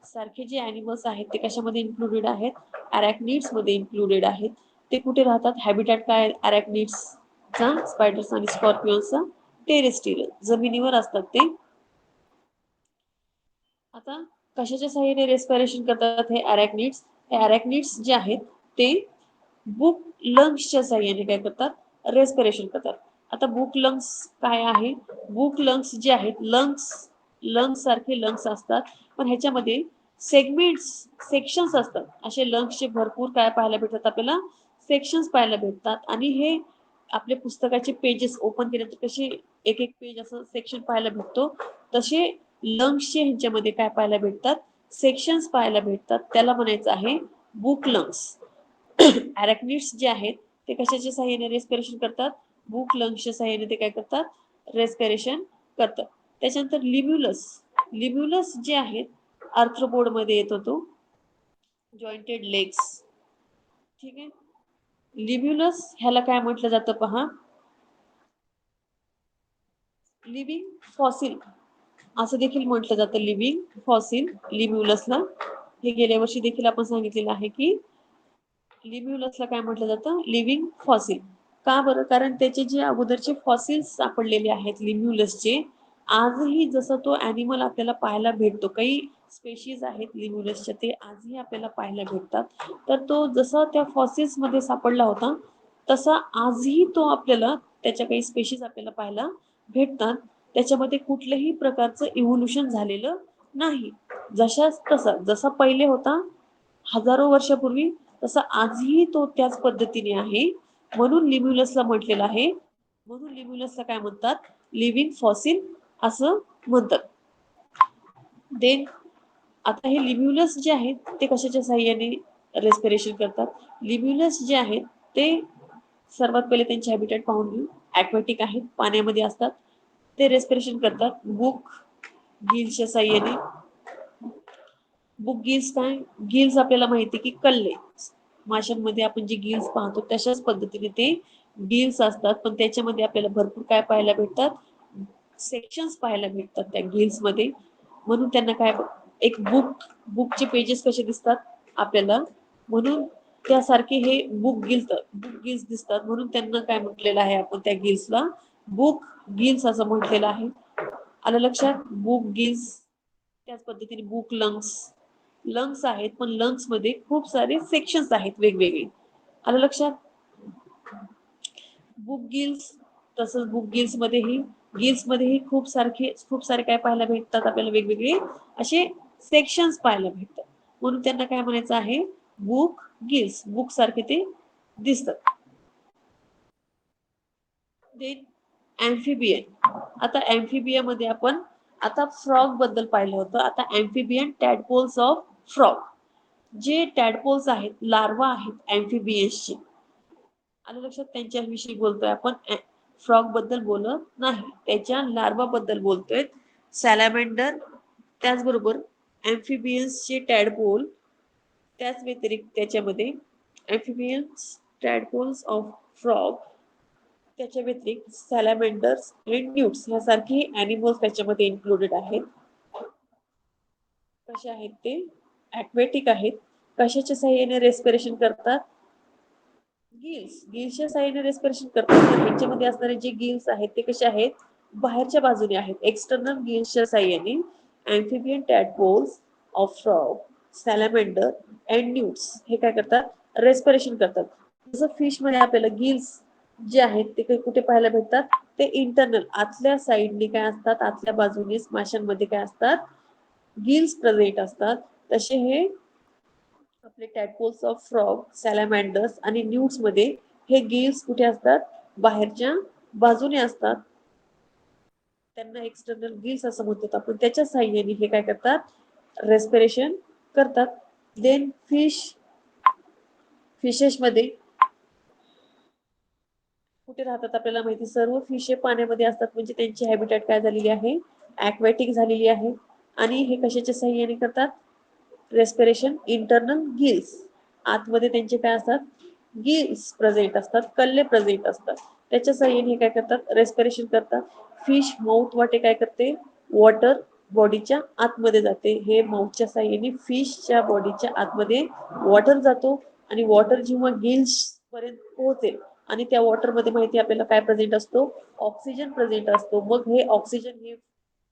A: सारखे जे ॲनिमल्स आहेत ते कशामध्ये इन्क्लुडेड आहेत, अरॅक्निड्स मध्ये इन्क्लुडेड आहेत. ते कुठे राहतात, हॅबिटॅट काय अरॅक्निड्सचा, स्पायडर्स आणि स्कॉर्पियन्सचा, टेरेस्ट्रियल जमिनीवर असतात ते. आता कशाच्या साह्याने रेस्पिरेशन करतात हे अरॅक्निड्स, हे अरॅक्निड्स जे आहेत ते बुक लंग्सच्या साह्याने काय करतात, रेस्पिरेशन करतात. आता बुक लंग्स काय आहे, बुक लंग्स जे आहेत, लंग्स सारखे लंग्स असतात, पण ह्याच्यामध्ये सेक्शन्स असतात. असे लंग्सचे भरपूर काय पाहायला भेटतात आपल्याला, सेक्शन्स पाहायला भेटतात. आणि हे आपल्या पुस्तकाचे पेजेस ओपन केल्यानंतर कसे एक एक पेज असं सेक्शन पाहायला भेटतो, तसे लंग्सचे ह्याच्यामध्ये काय पाहायला भेटतात, सेक्शन्स पाहायला भेटतात. त्याला म्हणायचं आहे बुक लंग्स. अरॅक्निड्स जे आहेत ते कशाच्या साह्याने रेस्पिरेशन करतात, बुक लंग्सच्या साह्याने ते काय करतात, रेस्पिरेशन करतात. त्याच्यानंतर लिम्युलस जे आहेत आर्थ्रोपोड मध्ये येतो तो, जॉइंटेड लेग्स, ठीक आहे. लिम्युलस ह्याला काय म्हटलं जातं पहा, लिव्हिंग फॉसिल असं देखील म्हटलं जातं, लिव्हिंग फॉसिल लिम्युलसला. हे गेल्या वर्षी देखील आपण सांगितलेलं आहे की लिम्युलसला काय म्हटलं जातं, लिव्हिंग फॉसिल. का बरं, कारण त्याचे जे अगोदरचे फॉसिल्स सापडलेले आहेत लिम्युलसचे आजही जसं तो ॲनिमल आपल्याला पाहायला भेटतो, काही स्पेशीज आहेत लिम्युलसच्या, ते आजही आपल्याला पाहायला भेटतात. तर तो जसा त्या फॉसिल्समध्ये सापडला होता, तसा आजही तो आपल्याला त्याच्या काही स्पेशीज आपल्याला पाहायला भेटतात. त्याच्यामध्ये कुठल्याही प्रकारचं इव्होल्युशन झालेलं नाही. जशाच तसा, जसा पहिले होता हजारो वर्षापूर्वी, तसा आजही तो त्याच पद्धतीने आहे. म्हणून लिम्युलसला म्हटलेलं आहे. म्हणून लिम्युलसला काय म्हणतात? लिव्हिंग फॉसिल असं म्हणतात. देन आता हे लिम्युलस जे आहेत ते कशाच्या साहाय्याने रेस्पिरेशन करतात? लिम्युलस जे आहेत ते सर्वात पहिले त्यांचे हॅबिटेट पाहून घेऊ. ॲक्वॅटिक आहेत, पाण्यामध्ये असतात. ते रेस्पिरेशन करतात बुक गिल्सच्या साहाय्याने. बुक गिल्स काय? गिल्स आपल्याला माहिती की कल्ले. माशांमध्ये आपण जे गिल्स पाहतो तशाच पद्धतीने ते गिल्स असतात, पण त्याच्यामध्ये आपल्याला भरपूर काय पाहायला भेटतात? सेक्शन्स पाहायला भेटतात त्या गिल्स मध्ये. म्हणून त्यांना काय, एक बुकचे पेजेस कसे दिसतात आपल्याला, म्हणून त्यासारखे हे बुक गिल्स दिसतात. म्हणून त्यांना काय म्हटलेलं आहे आपण त्या गिल्सला? बुक गिल्स असं म्हटलेलं आहे. आलं लक्षात? Book gills. त्याच पद्धतीने बुक लंग्स आहेत, पण लंग्स मध्ये खूप सारे सेक्शन्स आहेत वेगवेगळे. आलं लक्षात? Book gills. तसंच बुक गिल्स मध्येही खूप सारे काय पाहायला भेटतात आपल्याला? वेगवेगळे असे सेक्शन्स पाहायला भेटतात. म्हणून त्यांना काय म्हणायचं आहे? Book gills. बुक सारखे ते दिसतात. Then amphibian. आता ॲम्फिबियामध्ये आपण आता फ्रॉग बद्दल पाहिलं होतं. आता ॲम्फिबियन टॅडपोल्स ऑफ फ्रॉग. जे टॅडपोल्स आहेत, लार्वा आहेत ॲम्फिबियन्सचे. आलं लक्षात? त्यांच्याविषयी बोलतोय आपण, फ्रॉग बद्दल बोलत नाही, त्याच्या लार्वा बद्दल बोलतोय. सॅलॅमेंडर, त्याचबरोबर ॲम्फिबियन्सचे टॅडपोल. त्याच व्यतिरिक्त त्याच्यामध्ये ॲम्फिबियन्स टॅडपोल्स ऑफ फ्रॉग, त्याच्या व्यतिरिक्त सॅलॅमेंडर्स आणि न्यूट्स ह्यासारखी ॲनिमल्स त्याच्यामध्ये इन्क्लुडेड आहेत. कसे आहेत ते? ॲक्वेटिक आहेत. कशाच्या साहाय्याने रेस्पिरेशन करतात? गिल्सच्या साहाय्याने रेस्पिरेशन करतात. तर ह्यांच्यामध्ये असणारे जे गिल्स आहेत ते कसे आहेत? बाहेरच्या बाजूने आहेत. एक्सटर्नल गिल्सच्या साहाय्याने amphibian tadpoles of frog, salamander and newts हे काय करतात? रेस्पिरेशन करतात. जसं फिश मध्ये आपल्याला गिल्स जे आहेत ते काही कुठे पाहायला भेटतात? ते इंटरनल आतल्या साईडने काय असतात? आतल्या बाजूनेच माशांमध्ये काय असतात? गिल्स प्रेझेंट असतात. तसे हे आपले टॅडपोल्स ऑफ फ्रॉग, सॅलॅमँडर्स आणि न्यूट्स मध्ये हे गिल्स कुठे असतात? बाहेरच्या बाजूने असतात. त्यांना एक्सटर्नल गिल्स असं म्हणतात आपण. त्याच्या साहाय्याने हे काय करतात? रेस्पिरेशन करतात. देन फिशेस मध्ये कुठे राहतात आपल्याला माहिती? सर्व फिश हे पाण्यामध्ये असतात, म्हणजे त्यांची हॅबिटॅट काय झालेली आहे? ॲक्वॅटिक झालेली आहे. आणि हे कशाच्या साहाय्याने करतात? रेस्पिरेशन. Internal gills. आतमध्ये त्यांचे काय असतात? गिल्स प्रेझेंट असतात, कल्ले प्रेझेंट असतात. त्याच्या साहाय्याने हे काय करतात? रेस्पिरेशन करतात. फिश माउथ वाटे काय करते? वॉटर बॉडीच्या आतमध्ये जाते. हे माउथच्या साहाय्याने फिशच्या बॉडीच्या आतमध्ये वॉटर जातो, आणि वॉटर जेव्हा गिल्स पर्यंत पोहोचेल, आणि त्या वॉटरमध्ये माहिती आपल्याला काय प्रेझेंट असतो? ऑक्सिजन प्रेझेंट असतो. मग हे ऑक्सिजन हे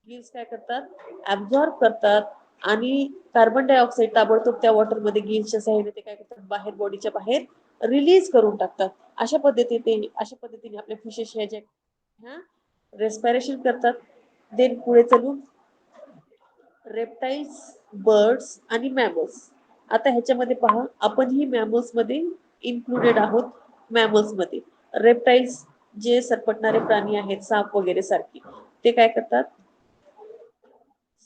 A: गिल्स काय करतात? ऍब्झॉर्ब करतात, आणि कार्बन डायऑक्साईड ताबडतोब त्या वॉटरमध्ये गिल्सच्या साहाय्याने ते काय करतात? बाहेर बॉडीच्या बाहेर रिलीज करून टाकतात. अशा पद्धतीने आपल्या फिशेस ह्या रेस्पिरेशन करतात. देन पुढे चलून रेप्टाइल्स, बर्ड्स आणि मॅमल्स. आता ह्याच्यामध्ये पहा, आपण ही मॅमल्स मध्ये इन्क्लुडेड आहोत. मॅमल्स मध्ये रेप्टाइल्स जे सरपटणारे प्राणी आहेत, साप वगैरे सारखे, ते काय करतात?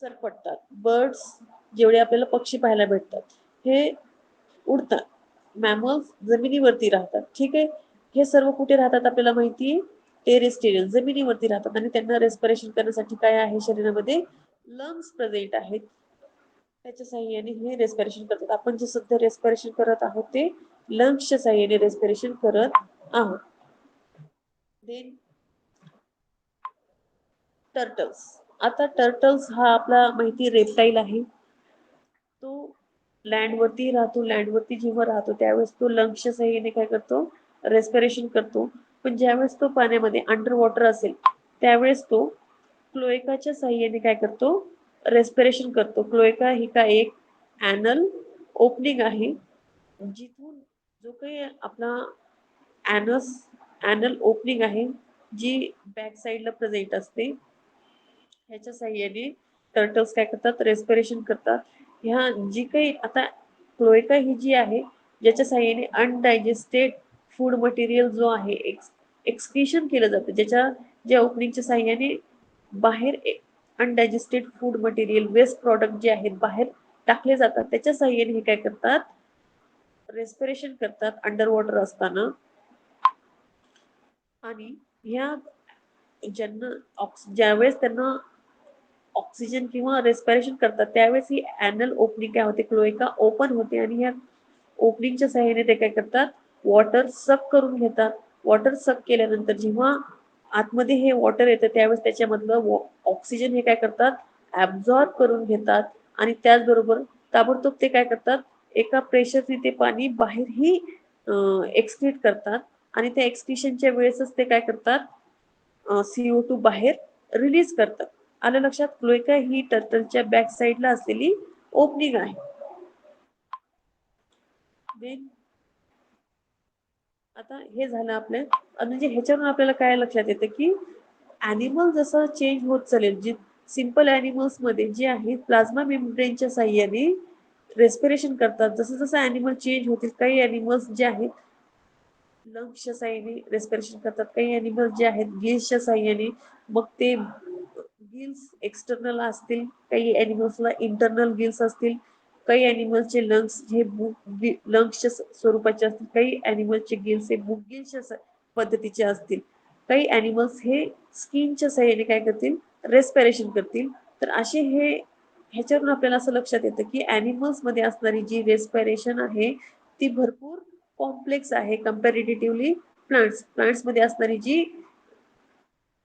A: सरपटतात. बर्ड्स जेवढे आपल्याला पक्षी पाहायला भेटतात हे उडतात. मॅमल्स जमिनीवरती राहतात. ठीक आहे. हे सर्व कुठे राहतात आपल्याला माहिती? टेरेस्ट्रियल, जमिनीवरती राहतात, आणि त्यांना रेस्पिरेशन करण्यासाठी काय आहे शरीरामध्ये? लंग्स प्रेझेंट आहेत. त्याच्या साहाय्याने हे रेस्पिरेशन करतात. आपण जे सध्या रेस्पिरेशन करत आहोत ते लंग्सच्या साहाय्याने रेस्पिरेशन करत आहोत. Then turtles. आता टर्टल्स हा आपला माहिती रेप्टाईल आहे. तो लँडवरती राहतो. लँडवरती जेव्हा राहतो त्यावेळेस तो लंग्सच्या साहाय्याने काय करतो? रेस्पिरेशन करतो. पण ज्यावेळेस तो पाण्यामध्ये अंडर वॉटर असेल त्यावेळेस तो क्लोएकाच्या साह्याने काय करतो, रेस्पिरेशन करतो. क्लोएका ही काय एक ॲनल ओपनिंग आहे, जिथून जो काही आपला ॲनस ॲनल ओपनिंग आहे, जी बॅक साईडला प्रेझेंट असते, ह्याच्या साह्याने टर्टल्स काय करतात, रेस्पिरेशन करतात. ह्या जी काही आता क्लोएका ही जी आहे, ज्याच्या साह्याने अनडायजेस्टेड फूड मटेरियल जो आहे एक्सक्रीशन केलं जातं, ज्या ओपनिंगच्या साह्याने बाहेर undigested food material waste product जे आहेत बाहेर टाकले जातात, त्याच्या साह्याने हे काय करतात, रेस्पिरेशन करतात अंडर वॉटर असताना. आणि ह्या ज्यावेळेस त्यांना ऑक्सिजन किंवा रेस्पिरेशन करतात, त्यावेळेस ही ॲनल ओपनिंग काय होते, क्लोएका ओपन होते आणि ह्या ओपनिंगच्या साह्याने ते काय करतात, वॉटर सक करून घेतात. वॉटर सक केल्यानंतर जेव्हा आतमध्ये हे वॉटर येतं, त्यावेळेस त्याच्यामधलं ऑक्सिजन हे काय करतात, ऍब्झॉर्ब करून घेतात आणि त्याचबरोबर ताबडतोब ते काय करतात, एका प्रेशरने ते पाणी बाहेरही एक्सक्रीट करतात आणि त्या एक्सक्रिशनच्या वेळेसच ते काय करतात, CO2 बाहेर रिलीज करतात. आलं लक्षात? क्लोएका ही टर्टलच्या बॅक साईडला असलेली ओपनिंग आहे. देन आता हे झालं आपल्या, म्हणजे ह्याच्यावरून आपल्याला काय लक्षात येतं की ॲनिमल जसं चेंज होत चालेल, जी सिंपल ॲनिमल्स मध्ये जे आहे प्लाझ्मा मेम्ब्रेनच्या साह्याने रेस्पिरेशन करतात. जसं जसं ॲनिमल चेंज होतील, काही ॲनिमल्स जे आहेत लंग्सच्या साह्याने रेस्पिरेशन करतात, काही ॲनिमल्स जे आहेत गिल्सच्या साह्याने, मग ते गिल्स एक्सटर्नल असतील, काही ॲनिमल्सला इंटरनल गिल्स असतील, काही ॲनिमल्सचे लंग्स हे लंग्सच्या स्वरूपाचे असतील, काही ॲनिमल्सचे गिल्स हे बुक गिल्सच्या पद्धतीचे असतील, काही ॲनिमल्स हे स्किनच्या साह्याने काय करतील, रेस्पिरेशन करतील. तर असे ह्याच्यावरून आपल्याला असं लक्षात येतं की ॲनिमल्स मध्ये असणारी जी रेस्पिरेशन आहे ती भरपूर कॉम्प्लेक्स आहे कंपॅरेटिव्हली प्लांट्स मध्ये असणारी जी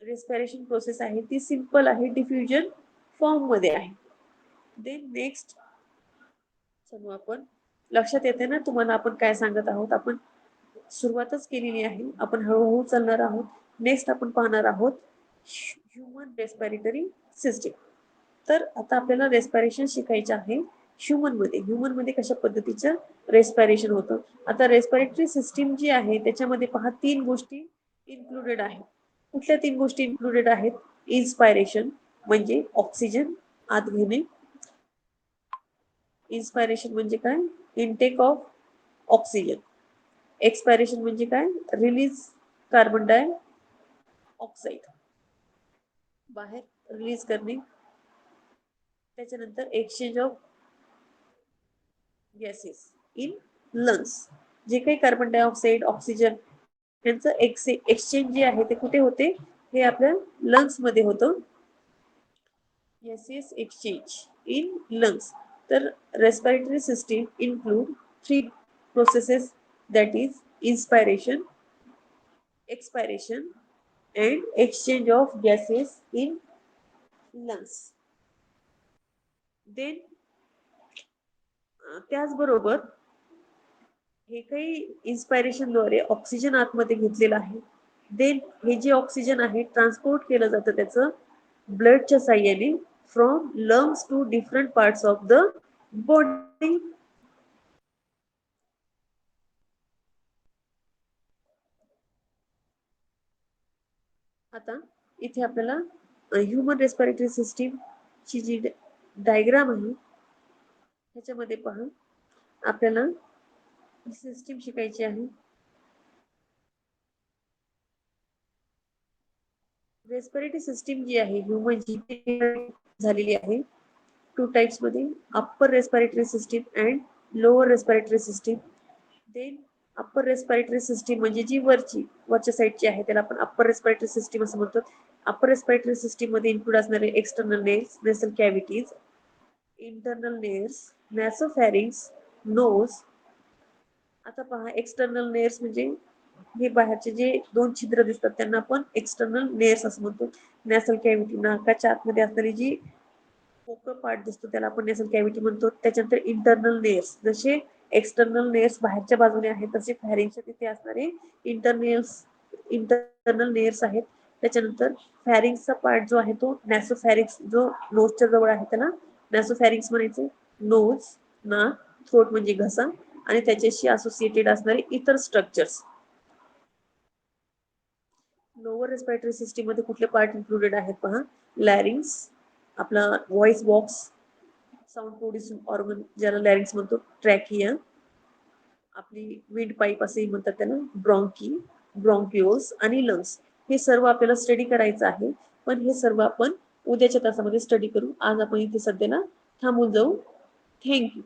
A: रेस्पिरेशन प्रोसेस आहे ती सिंपल आहे, डिफ्युजन फॉर्म मध्ये आहे. देन नेक्स्ट आपण लक्षात येते ना तुम्हाला आपण काय सांगत आहोत, आपण सुरुवातच केलेली आहे, आपण हळूहळू चालणार आहोत. नेक्स्ट आपण पाहणार आहोत ह्युमन रेस्पिरेटरी सिस्टीम. तर आता आपल्याला रेस्पिरेशन शिकायचं आहे ह्युमन मध्ये कशा पद्धतीचं रेस्पिरेशन होतं. आता रेस्पिरेटरी सिस्टीम जी आहे त्याच्यामध्ये पहा 3 गोष्टी इन्क्लुडेड आहेत. कुठल्या 3 गोष्टी इन्क्लुडेड आहेत? इन्स्पायरेशन म्हणजे ऑक्सिजन आत घेणे. इन्स्पायरेशन म्हणजे काय? Intake of oxygen. एक्सपायरेशन म्हणजे काय? रिलीज कार्बन डाय ऑक्साईड बाहेर रिलीज करणे. त्याच्यानंतर exchange of gases in lungs. जे काही कार्बन डायऑक्साईड ऑक्सिजन यांचं एक्सचेंज जे आहे ते कुठे होते? हे आपल्या लंग्स मध्ये होतं. Gases exchange in lungs. तर respiratory system include 3 processes, that is inspiration, expiration and exchange of gases in lungs. Then त्याचबरोबर हे काही इन्स्पायरेशनद्वारे ऑक्सिजन आतमध्ये घेतलेलं आहे. देन हे जे ऑक्सिजन आहे ट्रान्सपोर्ट केलं जातं त्याचं ब्लडच्या साह्याने from lungs to different parts of the body. आता इथे आपल्याला ह्युमन रेस्पिरेटरी सिस्टीम ची जी डायग्राम आहे त्याच्यामध्ये पहा आपल्याला सिस्टीम शिकायची आहे. रेस्पिरेटरी सिस्टीम जी आहे ह्युमनची झालेली आहे 2 टाइप्स मध्ये, upper respiratory system and lower respiratory system. Then upper respiratory system म्हणजे जी वरच्या साईडची आहे त्याला आपण अप्पर रेस्पिरेटरी सिस्टीम असं म्हणतो. अप्पर रेस्पिरेटरी सिस्टीम मध्ये इन्क्लूड असणारे एक्सटर्नल नेल्स, नेसल कॅव्हिटीज, इंटरनल नेर्स, नॅसोफॅरिंग्स, नोज. आता पहा एक्सटर्नल नेर्स म्हणजे हे बाहेरचे जे 2 छिद्र दिसतात त्यांना आपण एक्सटर्नल नेर्स असं म्हणतो. नॅसल कॅव्हिटी नाकाच्या आतमध्ये असणारी जी फोकल पार्ट दिसतो त्याला आपण नेसल कॅव्हिटी म्हणतो. त्याच्यानंतर इंटरनल नेर्स, जसे एक्सटर्नल नेर्स बाहेरच्या बाजूने आहेत तसे फॅरिंगच्या तिथे असणारे इंटरनल नेर्स आहेत त्याच्यानंतर फॅरिंग्सचा पार्ट जो आहे तो नॅसोफॅरिक्स, जो नोजच्या जवळ आहे त्याला नॅसोफॅरिक्स म्हणायचे. नोज, नाक, थ्रोट म्हणजे घसा आणि त्याच्याशी असोसिएटेड असणारे इतर स्ट्रक्चर्स. लोअर रेस्पिरेटरी सिस्टीम मध्ये कुठले पार्ट इन्क्लुडेड आहेत पहा. लॅरिंग्स, आपला voice box, sound producing organ ज्याला लॅरिंग्स म्हणतो, ट्रॅकिया, आपली विंड पाईप असेही म्हणतात त्याला, ब्रॉन्की, ब्रॉन्क्युल्स आणि लंग्स. हे सर्व आपल्याला स्टडी करायचं आहे, पण हे सर्व आपण उद्याच्या तासामध्ये स्टडी करू. आज आपण इथे सध्याला थांबून जाऊ. थँक्यू.